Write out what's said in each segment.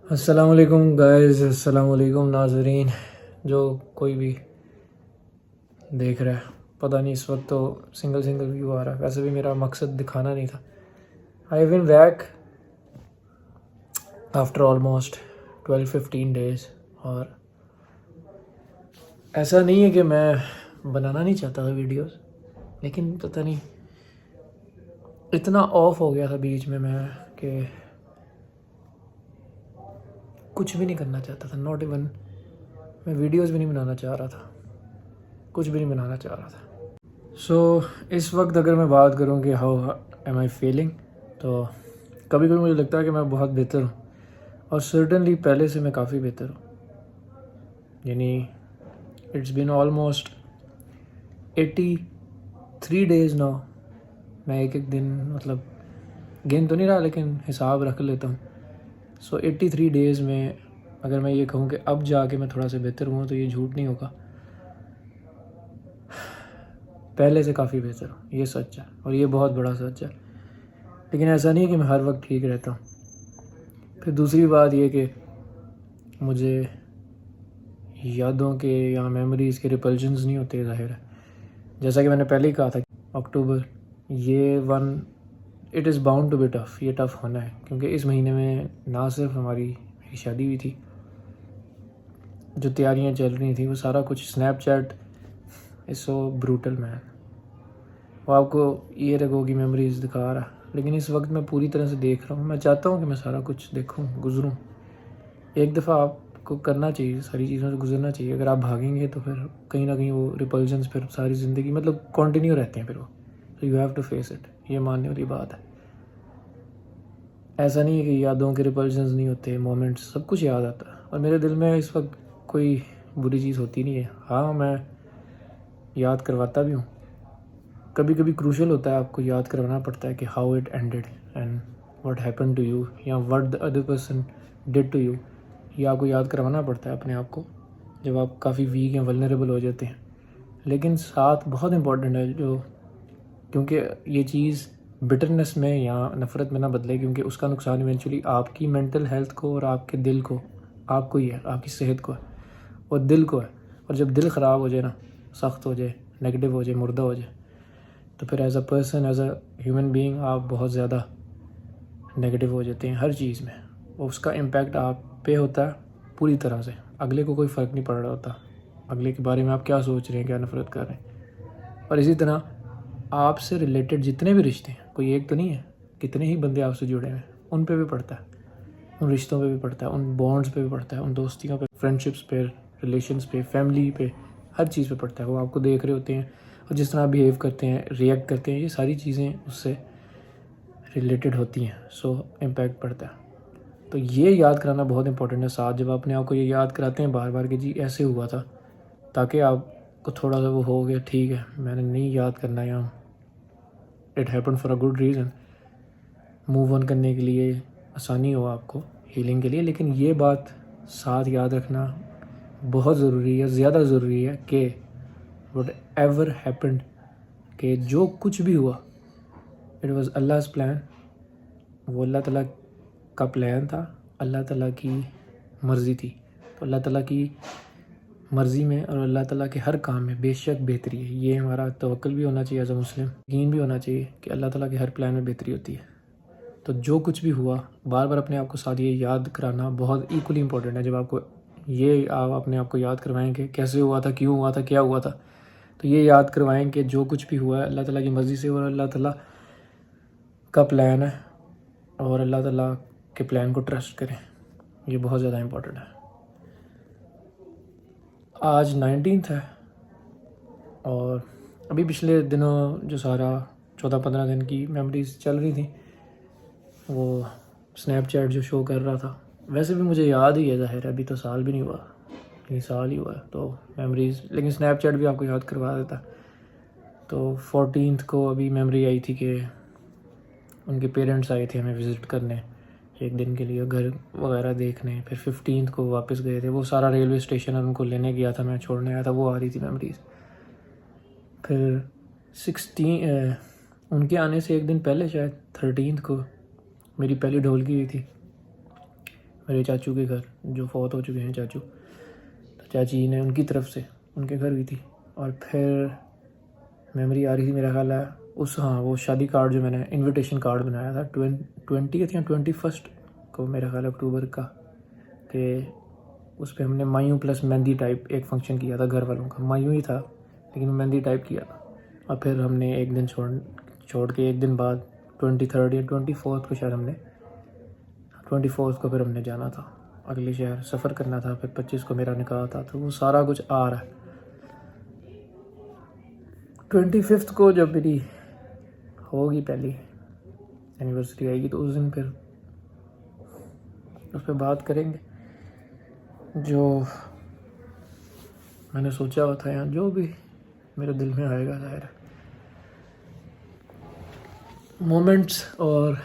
अस्सलाम वालेकुम गाइस, अस्सलाम वालेकुम नाजरीन। जो कोई भी देख रहा है, पता नहीं इस वक्त तो सिंगल व्यू आ रहा है। वैसे भी मेरा मकसद दिखाना नहीं था। आई बिन बैक आफ्टर ऑलमोस्ट 12-15 डेज़। और ऐसा नहीं है कि मैं बनाना नहीं चाहता था वीडियोस, लेकिन पता नहीं इतना ऑफ हो गया था बीच में मैं कि कुछ भी नहीं करना चाहता था। नॉट इवन मैं वीडियोस भी नहीं बनाना चाह रहा था, कुछ भी नहीं बनाना चाह रहा था। इस वक्त अगर मैं बात करूं कि हाउ एम आई फीलिंग, तो कभी कभी मुझे लगता है कि मैं बहुत बेहतर हूं, और सर्टनली पहले से मैं काफ़ी बेहतर हूं। यानी it's been almost 83 days now. मैं एक एक दिन मतलब गिन तो नहीं रहा, लेकिन हिसाब रख लेता हूँ। 83 डेज़ में अगर मैं ये कहूँ कि अब जाके मैं थोड़ा सा बेहतर हुआ, तो ये झूठ नहीं होगा। पहले से काफ़ी बेहतर हूँ, ये सच है, और ये बहुत बड़ा सच है। लेकिन ऐसा नहीं है कि मैं हर वक्त ठीक रहता हूँ। फिर दूसरी बात ये कि मुझे यादों के या मेमोरीज़ के रिपल्जन्स नहीं होते, ज़ाहिर है। जैसा कि मैंने पहले ही कहा था, अक्टूबर ये one it is bound to be tough. ये टफ़ होना है, क्योंकि इस महीने में ना सिर्फ मेरी शादी हुई थी, जो तैयारियां चल रही थी, वो सारा कुछ Snapchat is so brutal man. वो आपको ये रखो कि मेमोरीज़ दिखा रहा, लेकिन इस वक्त मैं पूरी तरह से देख रहा हूँ। मैं चाहता हूँ कि मैं सारा कुछ देखूँ, गुजरूँ। एक दफ़ा आपको करना चाहिए, सारी चीज़ों से गुजरना चाहिए। अगर आप भागेंगे तो फिर कहीं ना कहीं वो रिपल्जन्स फिर सारी ज़िंदगी मतलब कंटिन्यू रहते हैं फिर वो। तो you have to face it, ये मानने वाली बात है। ऐसा नहीं है कि यादों के रिपल्जन्स नहीं होते, मोमेंट्स सब कुछ याद आता है। और मेरे दिल में इस वक्त कोई बुरी चीज़ होती नहीं है। हाँ, मैं याद करवाता भी हूँ। कभी कभी क्रूशल होता है, आपको याद करवाना पड़ता है कि how it ended and what happen to you, या what the other person did to you. ये आपको याद करवाना पड़ता है अपने आप को, जब आप काफ़ी वीक या वल्नरेबल हो जाते हैं। लेकिन साथ बहुत इंपॉर्टेंट है, जो क्योंकि ये चीज़ बिटरनेस में या नफ़रत में ना बदले, क्योंकि उसका नुकसान इवेंचुअली आपकी मेंटल हेल्थ को और आपके दिल को, आपको ही है, आपकी सेहत को है और दिल को है। और जब दिल ख़राब हो जाए ना, सख्त हो जाए, नेगेटिव हो जाए, मुर्दा हो जाए, तो फिर as a person, as a human being आप बहुत ज़्यादा नेगेटिव हो जाते हैं हर चीज़ में। और उसका इम्पैक्ट आप पे होता है पूरी तरह से। अगले को कोई फ़र्क नहीं पड़ रहा होता, अगले के बारे में आप क्या सोच रहे हैं, क्या नफ़रत कर रहे हैं। और इसी तरह आपसे रिलेटेड जितने भी रिश्ते हैं, कोई एक तो नहीं है, कितने ही बंदे आपसे जुड़े हैं, उन पे भी पड़ता है, उन रिश्तों पे भी पड़ता है, उन बॉन्ड्स पे भी पड़ता है, उन दोस्तियों पे, फ्रेंडशिप्स पे, रिलेशंस पे, फैमिली पे, हर चीज़ पे पड़ता है। वो आपको देख रहे होते हैं और जिस तरह आप बिहेव करते हैं, रिएक्ट करते हैं, ये सारी चीज़ें उससे रिलेटेड होती हैं। इम्पैक्ट पड़ता है। तो ये याद कराना बहुत इंपॉर्टेंट है। साथ जब अपने आप को ये याद कराते हैं बार बार कि जी ऐसे हुआ था, ताकि आपको थोड़ा सा वो हो गया, ठीक है मैंने नहीं याद करना, या it happen for a good reason, move on करने के लिए आसानी हो आपको, हीलिंग के लिए। लेकिन ये बात साथ याद रखना बहुत ज़रूरी है, ज़्यादा ज़रूरी है कि वट एवर हैपन्ड, कि जो कुछ भी हुआ, इट वॉज़ अल्लाह's प्लान। वो अल्लाह ताला का प्लान था, अल्लाह ताला की मर्ज़ी थी। तो अल्लाह ताला की मर्ज़ी में और अल्लाह ताला के हर काम में बेशक बेहतरी है। ये हमारा तवक्कुल भी होना चाहिए एज अ मुस्लिम, यकीन भी होना चाहिए कि अल्लाह ताला के हर प्लान में बेहतरी होती है। तो जो कुछ भी हुआ, बार बार अपने आप को साथ ये याद कराना बहुत इक्वली इंपॉर्टेंट है। जब आपको ये आप अपने आप को याद करवाएं कि कैसे हुआ था, क्यों हुआ था, क्या हुआ था, तो ये याद करवाएं कि जो कुछ भी हुआ है अल्लाह ताला की मर्ज़ी से, और अल्लाह ताला का प्लान है, और अल्लाह ताला के प्लान को ट्रस्ट करें। ये बहुत ज़्यादा इम्पोर्टेंट है। आज 19 है, और अभी पिछले दिनों जो सारा 14-15 दिन की मेमोरीज चल रही थी, वो स्नैपचैट जो शो कर रहा था, वैसे भी मुझे याद ही है, ज़ाहिर है अभी तो साल भी नहीं हुआ, ये साल ही हुआ है, तो मेमोरीज, लेकिन स्नैपचैट भी आपको याद करवा देता। तो 14 को अभी मेमोरी आई थी कि उनके पेरेंट्स आए थे हमें विज़िट करने एक दिन के लिए, घर वगैरह देखने। फिर 15 को वापस गए थे, वो सारा रेलवे स्टेशन उनको लेने गया था, मैं छोड़ने आया था, वो आ रही थी मेमोरीज़। फिर 16 उनके आने से एक दिन पहले, शायद 13 को मेरी पहली ढोलकी हुई थी। मेरे चाचू के घर, जो फौत हो चुके हैं चाचू, तो चाची ने उनकी तरफ से उनके घर हुई थी। और फिर मेमोरी आ रही थी, मेरा ख्याल है हाँ वो शादी कार्ड जो मैंने इनविटेशन कार्ड बनाया था 20 या 21 को, मेरा ख्याल है अक्टूबर का, कि उस पर हमने मायूं प्लस मेहंदी टाइप एक फंक्शन किया था घर वालों का। मायूं ही था लेकिन मेहंदी टाइप किया था। और फिर हमने एक दिन छोड़ के एक दिन बाद 23 या 24 को शायद हमने 24 को फिर हमने जाना था अगले शहर, सफ़र करना था। फिर 25 को मेरा निकाह था। तो वो सारा कुछ आ रहा है। 25 को जब मेरी होगी पहली एनिवर्सरी आएगी तो उस दिन फिर उस पर बात करेंगे, जो मैंने सोचा हुआ था, या जो भी मेरे दिल में आएगा। ज़ाहिर है मोमेंट्स और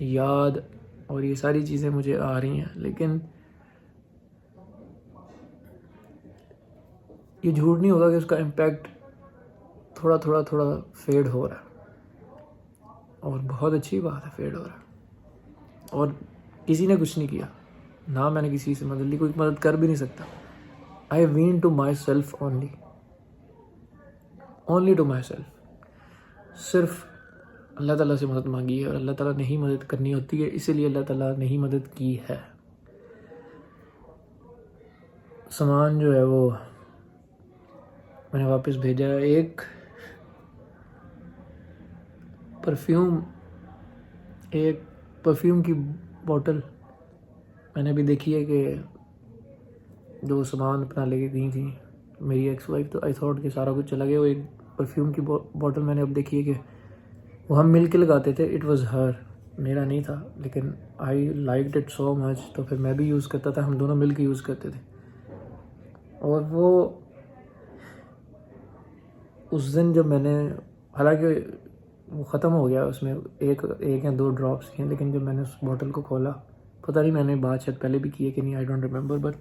याद और ये सारी चीज़ें मुझे आ रही हैं, लेकिन ये झूठ नहीं होगा कि उसका इम्पैक्ट थोड़ा फेड हो रहा है। और बहुत अच्छी बात है, फेड हो रहा है। और किसी ने कुछ नहीं किया, ना मैंने किसी से मदद ली, कोई मदद कर भी नहीं सकता। I vent to myself only to myself. सिर्फ अल्लाह ताला से मदद मांगी है, और अल्लाह ताला ने ही मदद करनी होती है, इसीलिए अल्लाह ताला ने ही मदद की है। सामान जो है वो मैंने वापस भेजा है। एक परफ्यूम की बोतल मैंने भी देखी है कि जो सामान अपना लेके गई थी मेरी एक्स वाइफ, तो आई थॉट कि सारा कुछ चला गया। वो एक परफ्यूम की बोतल मैंने अब देखी है कि वो हम मिल के लगाते थे। इट वाज हर, मेरा नहीं था, लेकिन I liked it so much, तो फिर मैं भी यूज़ करता था, हम दोनों मिल के यूज़ करते थे। और वो उस दिन जब मैंने, हालांकि वो ख़त्म हो गया, उसमें एक या दो ड्रॉप्स हैं, लेकिन जब मैंने उस बोतल को खोला, पता नहीं मैंने बात शायद पहले भी की है कि नहीं, आई डोंट रिमेंबर, बट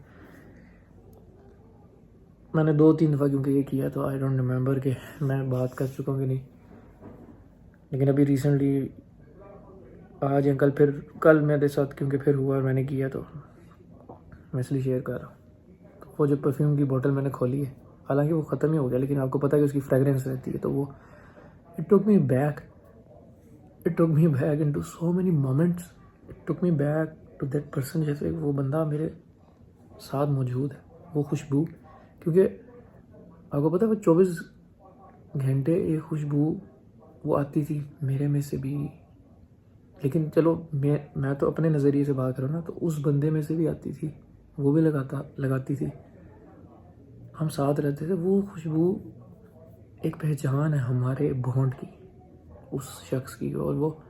मैंने 2-3 दफ़ा क्योंकि ये किया तो आई डोंट रिमेंबर कि मैं बात कर चुका हूँ कि नहीं। लेकिन अभी रिसेंटली आज या कल मेरे साथ क्योंकि फिर हुआ और मैंने किया, तो मैं इसलिए शेयर कर रहा हूँ। तो वो जो परफ्यूम की बोतल मैंने खोली है, हालांकि वो ख़त्म ही हो गया, लेकिन आपको पता है कि उसकी फ्रेगरेंस रहती है, तो वो it took me back into so many moments. It took me back to that person, जैसे वो बंदा मेरे साथ मौजूद है, वो खुशबू। क्योंकि आपको पता है वो 24 घंटे एक खुशबू वो आती थी मेरे में से भी, लेकिन चलो मैं तो अपने नज़रिए से बात करूँ ना, तो उस बंदे में से भी आती थी, वो भी लगाती थी, हम साथ रहते थे। वो खुशबू एक पहचान है हमारे बॉन्ड की, उस शख्स की। और वो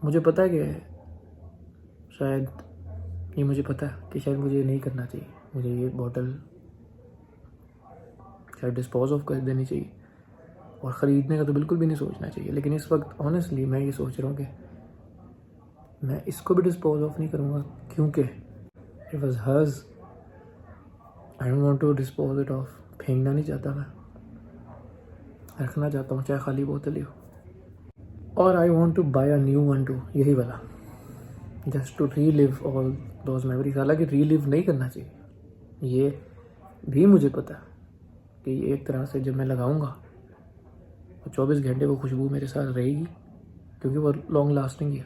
मुझे पता है कि शायद ये मुझे पता है कि शायद मुझे नहीं करना चाहिए, मुझे ये बोतल शायद डिस्पोज ऑफ कर देनी चाहिए, और ख़रीदने का तो बिल्कुल भी नहीं सोचना चाहिए। लेकिन इस वक्त ऑनेस्टली मैं ये सोच रहा हूँ कि मैं इसको भी डिस्पोज ऑफ नहीं करूँगा, क्योंकि it was hers. I don't want to dispose it off. फेंकना नहीं चाहता मैं, रखना चाहता हूँ, चाहे खाली बोतल ही हो। और I want to buy a new one too, यही वाला, just to relive all those memories. हालांकि रीलिव नहीं करना चाहिए, ये भी मुझे पता है कि ये एक तरह से जब मैं लगाऊंगा तो 24 घंटे वो खुशबू मेरे साथ रहेगी, क्योंकि वो लॉन्ग लास्टिंग है।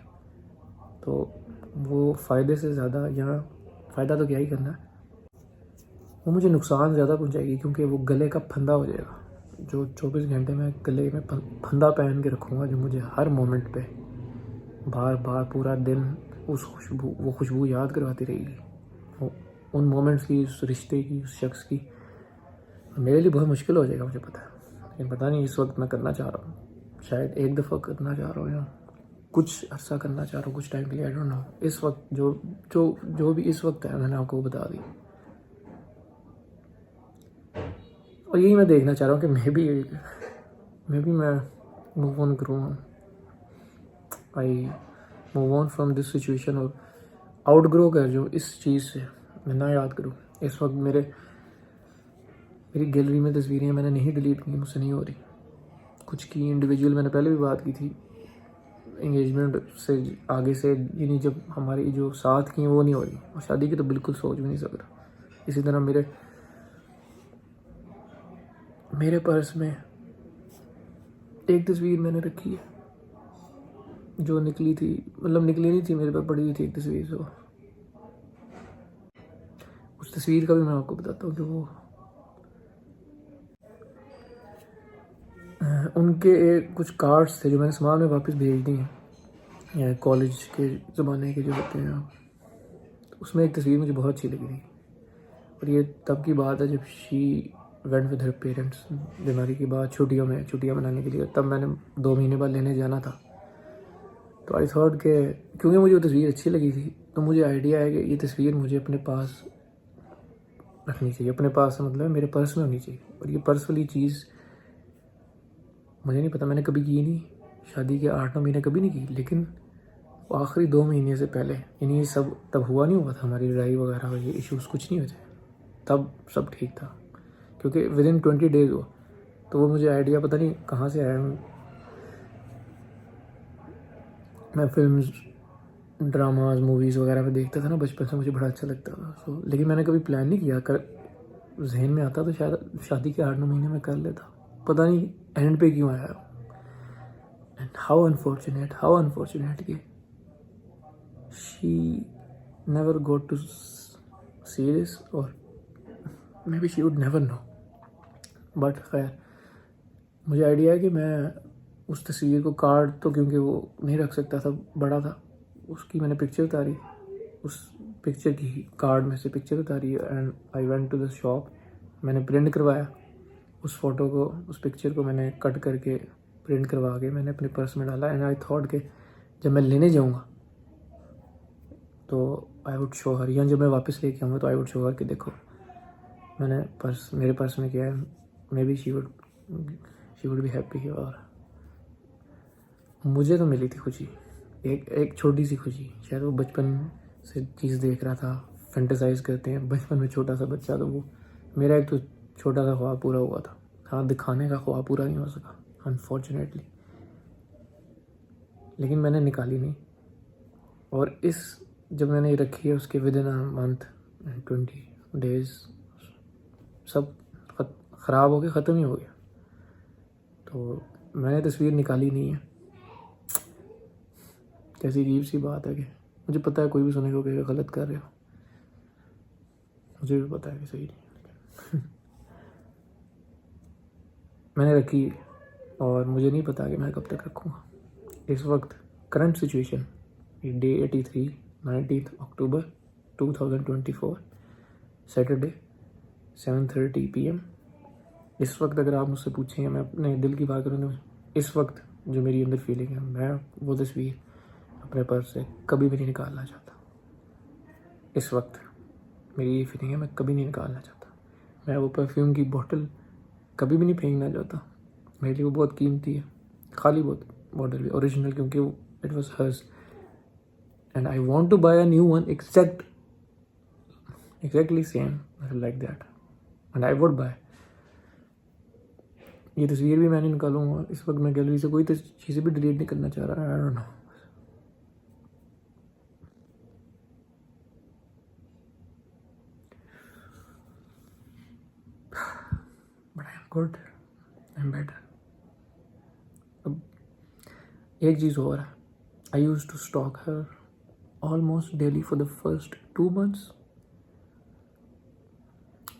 तो वो फ़ायदे से ज़्यादा, या फ़ायदा तो क्या ही करना है, वो मुझे नुकसान ज़्यादा पहुंचाएगी, क्योंकि वो गले का फंदा हो जाएगा। जो 24 घंटे मैं गले में फंदा पहन के रखूँगा, जो मुझे हर मोमेंट पे बार बार पूरा दिन वो खुशबू याद करवाती रहेगी, उन मोमेंट्स की, उस रिश्ते की, उस शख्स की। मेरे लिए बहुत मुश्किल हो जाएगा, मुझे पता है। लेकिन पता नहीं, इस वक्त मैं करना चाह रहा हूँ, शायद एक दफ़ा करना चाह रहा हूँ, या कुछ अर्सा करना चाह रहा हूँ, कुछ टाइम के लिए, आई डोंट नो। इस वक्त जो भी इस वक्त है, मैंने आपको बता दी। और यही मैं देखना चाह रहा हूँ कि मैं मूव ऑन करूँ, I move on from this situation, और आउट ग्रो कर जो इस चीज़ से मैं ना याद करूँ। इस वक्त मेरी गैलरी में तस्वीरें मैंने नहीं डिलीट की, मुझसे नहीं हो रही। कुछ की इंडिविजुअल मैंने पहले भी बात की थी, एंगेजमेंट से आगे से यानी जब हमारी जो साथ की वो नहीं हो रही, और शादी की तो बिल्कुल सोच भी नहीं सकता। इसी तरह मेरे पर्स में एक तस्वीर मैंने रखी है जो निकली थी, मतलब निकली नहीं थी, मेरे पास पड़ी हुई थी एक तस्वीर। जो उस तस्वीर का भी मैं आपको बताता हूँ कि वो उनके कुछ कार्ड्स थे जो मैंने सामान में वापस भेज दिए हैं, कॉलेज के ज़माने के जो होते हैं। तो उसमें एक तस्वीर मुझे बहुत अच्छी लगी थी, और ये तब की बात है जब she went with her parents, बीमारी के बाद छुट्टियाँ मनाने के लिए। तब मैंने 2 महीने बाद लेने जाना था, तो आई थॉट के क्योंकि मुझे वो तस्वीर अच्छी लगी थी, तो मुझे आइडिया है कि ये तस्वीर मुझे अपने पास रखनी चाहिए। अपने पास मतलब मेरे पर्स में होनी चाहिए। और ये पर्स वाली चीज़ मुझे नहीं पता, मैंने कभी की नहीं, शादी के 8-9 महीने कभी नहीं की। लेकिन आखिरी 2 महीने से पहले, यानी ये सब तब हुआ नहीं हुआ था, हमारी लड़ाई वगैरह ये इश्यूज़ कुछ नहीं हुए थे, तब सब ठीक था, क्योंकि विद इन 20 डेज़ हुआ। तो वो मुझे आइडिया पता नहीं कहाँ से आया। मैं फिल्म्स, ड्रामाज, मूवीज़ वगैरह में देखता था ना बचपन से, मुझे बड़ा अच्छा लगता था। लेकिन मैंने कभी प्लान नहीं किया, कर जहन में आता तो शायद शादी के 8-9 महीने में कर लेता, पता नहीं एंड पे क्यों आया। एंड हाउ अनफॉर्चुनेट कि she never got to see this, और may be she would never know. But खैर, मुझे आइडिया है कि मैं उस तस्वीर को, कार्ड तो क्योंकि वो नहीं रख सकता था, बड़ा था, उसकी मैंने पिक्चर उतारी, उस पिक्चर की कार्ड में से पिक्चर उतारी, and I went to the shop. मैंने प्रिंट करवाया उस फ़ोटो को, उस पिक्चर को मैंने कट करके प्रिंट करवा के मैंने अपने पर्स में डाला। एंड आई थॉट के जब मैं लेने जाऊँगा तो आई वुड शो हर, या जब मैं वापस लेके आऊँगा तो आई वुड शो हर कि देखो मैंने मेरे पर्स में किया है। मे be she would be happy. और मुझे तो मिली थी खुशी, एक छोटी सी खुशी। शायद वो बचपन से चीज़ देख रहा था, फैंटेसाइज करते हैं बचपन में छोटा सा बच्चा, तो वो मेरा एक तो छोटा सा ख्वाब पूरा हुआ था। हाँ, दिखाने का ख्वाब पूरा नहीं हो सका अनफॉर्चुनेटली, लेकिन मैंने निकाली नहीं। और जब मैंने ये रखी है उसके with in a month 20 days सब ख़राब हो गया, ख़त्म ही हो गया। तो मैंने तस्वीर निकाली नहीं है। कैसी अजीब सी बात है कि मुझे पता है कोई भी सुनेगा कि गलत कर रहे हो, मुझे भी पता है कि सही नहीं मैंने रखी, और मुझे नहीं पता कि मैं कब तक रखूँगा। इस वक्त करंट सिचुएशन, डे 83, 19 अक्टूबर 2024, सैटरडे 7:30 PM। इस वक्त अगर आप मुझसे पूछें, मैं अपने दिल की बात करूँ, इस वक्त जो मेरी अंदर फीलिंग है, मैं वो तस्वीर अपने पर्स से कभी भी नहीं निकालना चाहता। इस वक्त मेरी ये फीलिंग है, मैं कभी नहीं निकालना चाहता। मैं वो परफ्यूम की बोतल कभी भी नहीं फेंकना चाहता, मेरे लिए वो बहुत कीमती है। खाली बॉटल भी ओरिजिनल, क्योंकि it was hers, and I want to buy a new one exactly same like that, and I would buy। ये तस्वीर भी मैं नहीं निकालूंगा। इस वक्त मैं गैलरी से कोई चीज़ें भी डिलीट नहीं करना चाह रहा। I don't know, but I am good, I am better. अब एक चीज़ और है, I use to stalk her almost daily for the first 2 months।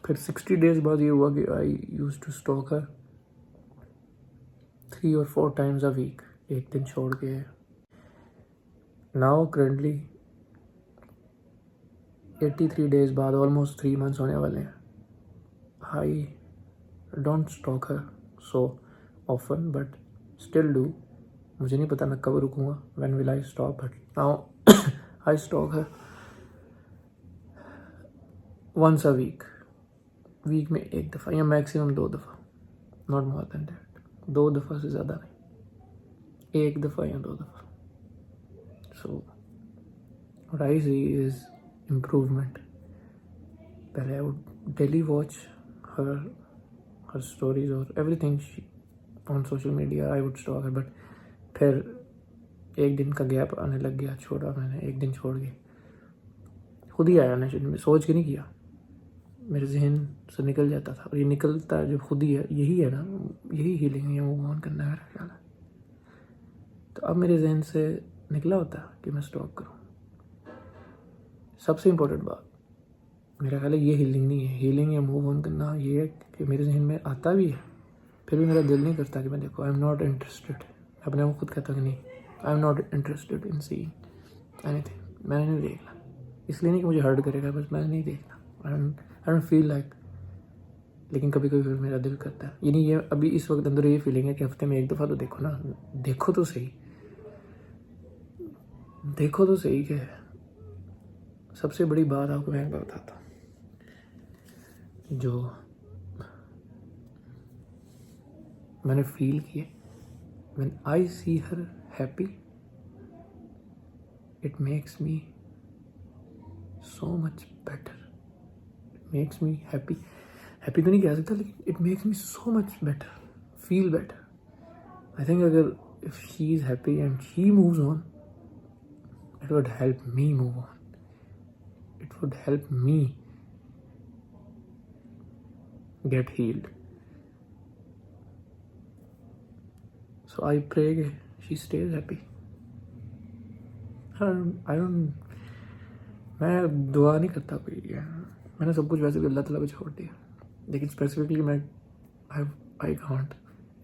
फिर 60 डेज बाद ये हुआ कि I use to stalk her 3 or 4 times a week, एक दिन छोड़ के। नाउ करंटली 83 डेज बाद, ऑलमोस्ट 3 months होने वाले हैं, I don't stalk her so often, but still do. मुझे नहीं पता मैं कब रुकूंगा, when will I stop, but now I stalk her once a week। Week में 1 दफ़ा या मैक्सिमम 2 दफ़ा, नॉट मोर देन दैट। 2 दफ़ा से ज़्यादा नहीं, 1 दफ़ा या 2 दफ़ा। So what I see is improvement. पहले I would daily watch her stories और everything on social media, I would stalk her, but फिर एक दिन का गैप आने लग गया, छोड़ा मैंने, एक दिन छोड़ के खुद ही आया नेचुरली, सोच के नहीं किया, मेरे जहन से निकल जाता था। और ये निकलता जब खुद ही है, यही है ना, यही हीलिंग है, मूव ऑन करना है मेरा ख्याल है। तो अब मेरे जहन से निकला होता कि मैं स्टॉप करूँ। सबसे इम्पोर्टेंट बात मेरा ख्याल है ये हीलिंग नहीं है। हीलिंग या मूव ऑन करना ये है कि मेरे जहन में आता भी है, फिर भी मेरा दिल नहीं करता कि मैं देखो आई एम नॉट इंटरेस्टेड। अपने आप खुद कहता कि नहीं, I am not interested in seeing anything. मैंने नहीं देखना, इसलिए नहीं कि मुझे हर्ट करेगा, बस मैंने नहीं देखना। I don't feel like. लेकिन कभी कभी फिर मेरा दिल करता है। यानी ये अभी इस वक्त अंदर ये फीलिंग है कि हफ्ते में एक दफ़ा तो देखो ना, देखो तो सही, देखो तो सही। क्या है सबसे बड़ी बात आपको मैं बताता हूँ, जो मैंने फील किए when I see her happy, it makes me so much better. It makes me happy. Happy तो नहीं कह सकता, लेकिन it makes me so much better, feel better. I think अगर if she is happy and she moves on, it would help me move on. It would help me get healed. So I pray she stays happy. I don't मैं दुआ नहीं करता कोई, मैंने सब कुछ वैसे भी अल्लाह ताला पे छोड़ दिया। लेकिन स्पेसिफिकली मैं I can't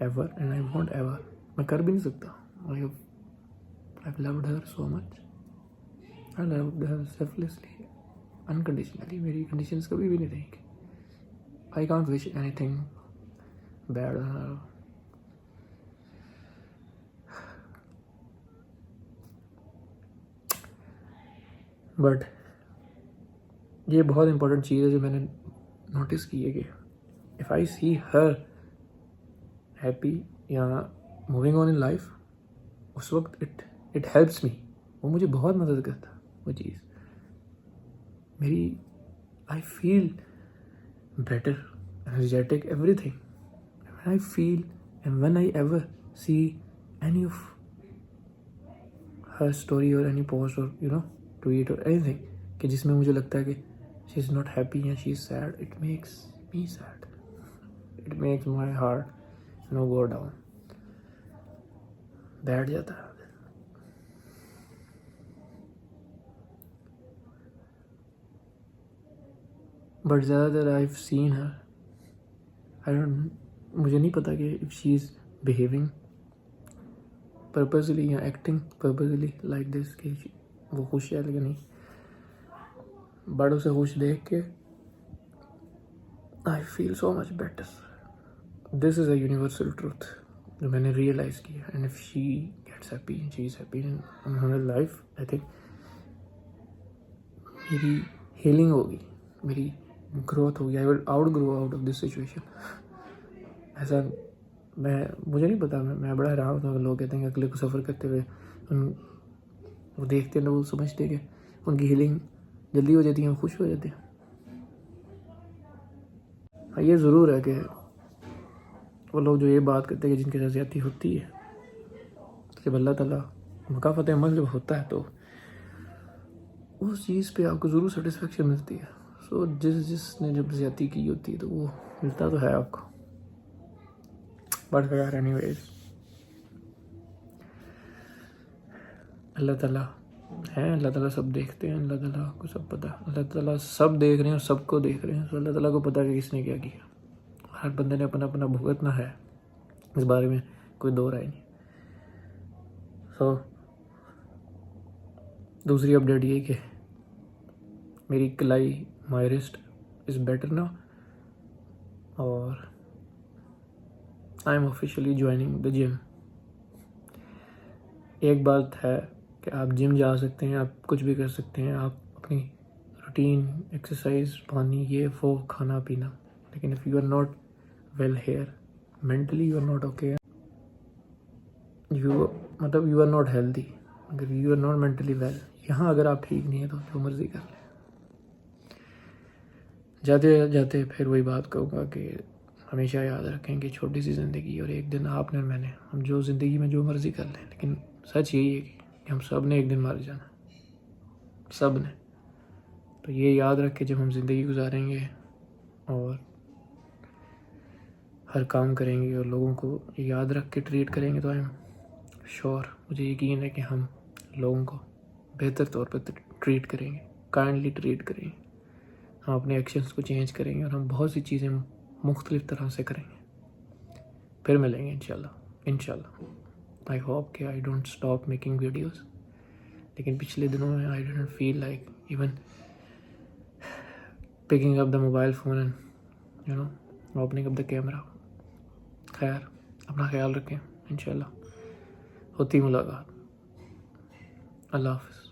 ever and I want ever, मैं कर भी नहीं सकता। I've loved her so much. I loved her selflessly, unconditionally. मेरी कंडीशंस कभी भी नहीं रहेंगी। I can't wish anything bad on her. But ये बहुत इंपॉर्टेंट चीज़ है जो मैंने नोटिस की है कि if I see her happy या मूविंग ऑन इन लाइफ, उस वक्त इट हेल्प्स मी। वो मुझे बहुत मदद करता है वो चीज़ मेरी। I feel better, energetic, everything. I feel and when I ever see any of her story और एनी पोस्ट और ट्वीट और एनीथिंग कि जिसमें मुझे लगता है कि शी इज़ नॉट हैप्पी या she is sad, it makes me sad, it makes my heart go down, बैठ जाता है। बट ज़्यादातर आई हैव सीन हर, मुझे नहीं पता कि if she is behaving purposely या एक्टिंग पर्पजली लाइक दिस कि वो खुश है लेकिन नहीं। बट उसे खुश देख के I feel so much better. This is a universal truth जो मैंने रियलाइज़ किया। And if she gets happy and she is happy in her life, I think मेरी हीलिंग होगी, मेरी ग्रोथ होगी। I will out grow out of this situation. ऐसा मुझे नहीं पता, मैं बड़ा हैरान होता हूँ। लोग कहते हैं कि अगले को सफ़र करते हुए वो देखते हैं, वो समझते हैं कि उनकी हीलिंग जल्दी हो जाती है, वो खुश हो जाते हैं। हाँ, ये ज़रूर है कि वो लोग जो ये बात करते हैं कि जिनके साथ ज़्यादती होती है, तो जब अल्लाह ताला मुकाफ़त अमल जब होता है तो उस चीज़ पे आपको ज़रूर सेटिस्फेक्शन मिलती है। सो जिसने जब ज़्यादती की होती है तो वो मिलता तो है आपको। बट यार एनीवेज, अल्लाह ताला है, अल्लाह ताला सब देखते हैं, अल्लाह ताला को सब पता है, अल्लाह ताला सब देख रहे हैं और सबको देख रहे हैं। तो अल्लाह ताला को पता है कि किसने क्या किया। हर बंदे ने अपना अपना भुगतना है, इस बारे में कोई दो राय नहीं। सो दूसरी अपडेट ये कि मेरी कलाई, माई रिस्ट इज़ बेटर ना, और I am officially joining the gym. एक बात है कि आप जिम जा सकते हैं, आप कुछ भी कर सकते हैं, आप अपनी रूटीन, एक्सरसाइज, पानी, ये वो, खाना पीना, लेकिन if you are not well here, mentally you are not okay, you are not healthy, अगर you are not mentally well, यहाँ अगर आप ठीक नहीं है तो जो मर्जी कर लें। जाते जाते फिर वही बात कहूँगा कि हमेशा याद रखें कि छोटी सी ज़िंदगी और एक दिन आपने और मैंने, हम जो ज़िंदगी में जो मर्ज़ी कर लें, लेकिन सच यही है कि कि हम सब ने एक दिन मर जाना, सब ने। तो ये याद रख के जब हम ज़िंदगी गुजारेंगे और हर काम करेंगे और लोगों को याद रख के ट्रीट करेंगे, तो आई एम श्योर, मुझे यकीन है कि हम लोगों को बेहतर तौर पर ट्रीट करेंगे, काइंडली ट्रीट करेंगे। हम अपने एक्शंस को चेंज करेंगे और हम बहुत सी चीज़ें मुख्तलिफ तरह से करेंगे। फिर मिलेंगे इंशाल्लाह। आई होप कि I don't stop making videos, लेकिन पिछले दिनों में I didn't feel like even picking up the mobile phone and opening up the camera. खैर, अपना ख्याल रखें, इंशाल्लाह होती मुलाकात। अल्लाह हाफ़िज़।